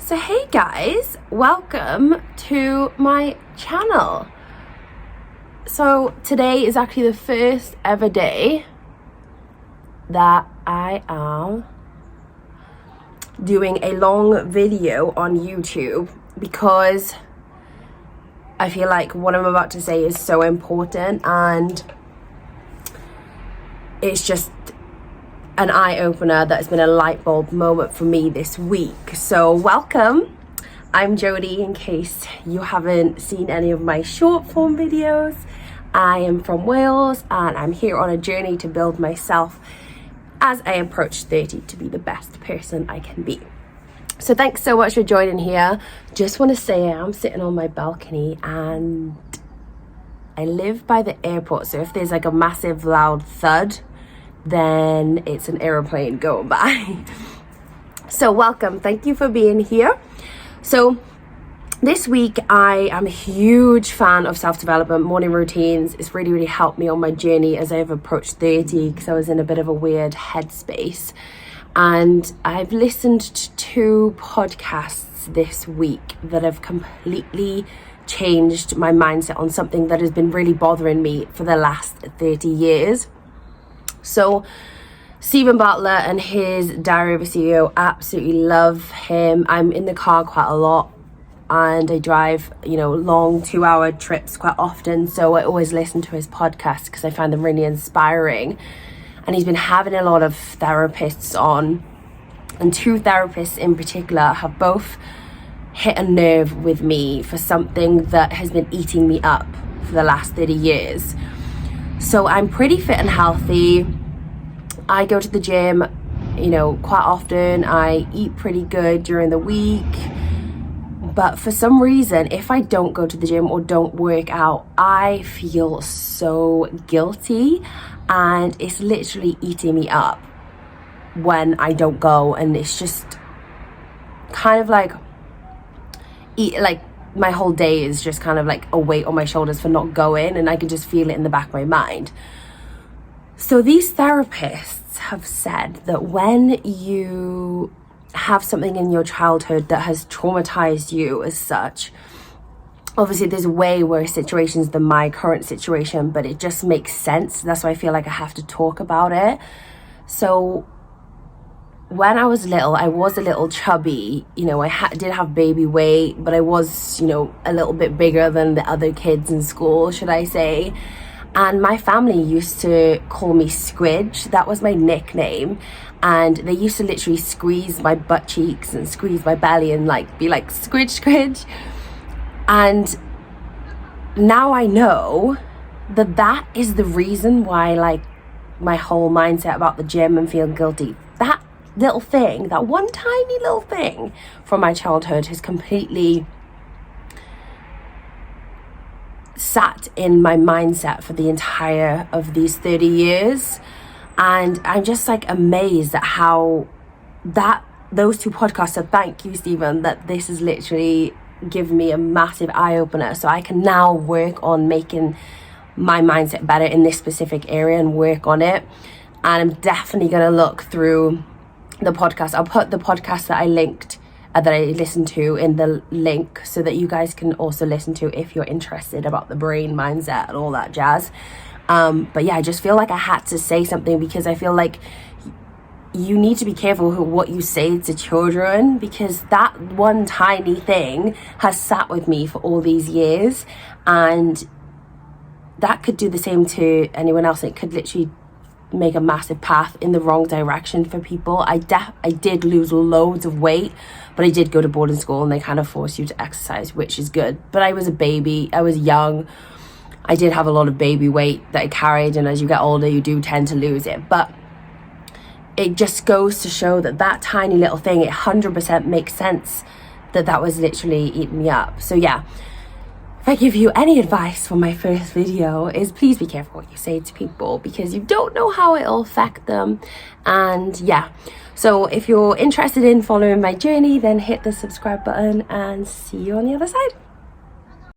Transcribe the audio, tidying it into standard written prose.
So hey guys, welcome to my channel. So today is actually the first ever day that I am doing a long video on YouTube because I feel like what I'm about to say is so important and it's just an eye-opener that's been a light bulb moment for me this week. So welcome. I'm Jodie, in case you haven't seen any of my short form videos. I am from Wales and I'm here on a journey to build myself as I approach 30 to be the best person I can be. So thanks so much for joining here. Just want to say I'm sitting on my balcony and I live by the airport, so if there's like a massive loud thud, then it's an aeroplane going by. So welcome, thank you for being here. So this week I am a huge fan of self-development, morning routines. It's really helped me on my journey as I've approached 30 because I was in a bit of a weird headspace. And I've listened to 2 podcasts this week that have completely changed my mindset on something that has been really bothering me for the last 30 years. So Steven Bartlett and his Diary of a CEO, absolutely love him. I'm in the car quite a lot and I drive, long 2-hour trips quite often. So I always listen to his podcast because I find them really inspiring. And he's been having a lot of therapists on, and 2 therapists in particular have both hit a nerve with me for something that has been eating me up for the last 30 years. So I'm pretty fit and healthy. I go to the gym, quite often. I eat pretty good during the week. But for some reason, if I don't go to the gym or don't work out, I feel so guilty and it's literally eating me up when I don't go. And it's just kind of like my whole day is just kind of like a weight on my shoulders for not going, and I can just feel it in the back of my mind. So these therapists have said that when you have something in your childhood that has traumatized you as such, obviously there's way worse situations than my current situation, but it just makes sense. That's why I feel like I have to talk about it. So when I was little, I was a little chubby. I did have baby weight, but I was, a little bit bigger than the other kids in school, should I say. And my family used to call me Squidge. That was my nickname. And they used to literally squeeze my butt cheeks and squeeze my belly and be like, Squidge, Squidge. And now I know that is the reason why my whole mindset about the gym and feeling guilty, that little thing, that one tiny little thing from my childhood has completely sat in my mindset for the entire of these 30 years. And I'm just amazed at how those 2 podcasts, so thank you, Stephen, that this has literally given me a massive eye-opener. So I can now work on making my mindset better in this specific area and work on it. And I'm definitely going to look through the podcast. I'll put the podcast that I listened to in the link so that you guys can also listen to if you're interested about the brain, mindset and all that jazz. But yeah, I just feel like I had to say something because I feel like you need to be careful what you say to children, because that one tiny thing has sat with me for all these years, and that could do the same to anyone else. It could literally make a massive path in the wrong direction for people. I did lose loads of weight, but I did go to boarding school and they kind of force you to exercise, which is good. But I was a baby, I was young, I did have a lot of baby weight that I carried, and as you get older you do tend to lose it. But it just goes to show that tiny little thing, it 100% makes sense that was literally eating me up. So yeah, if I give you any advice for my first video, is please be careful what you say to people, because you don't know how it'll affect them. And yeah, so if you're interested in following my journey, then hit the subscribe button and see you on the other side.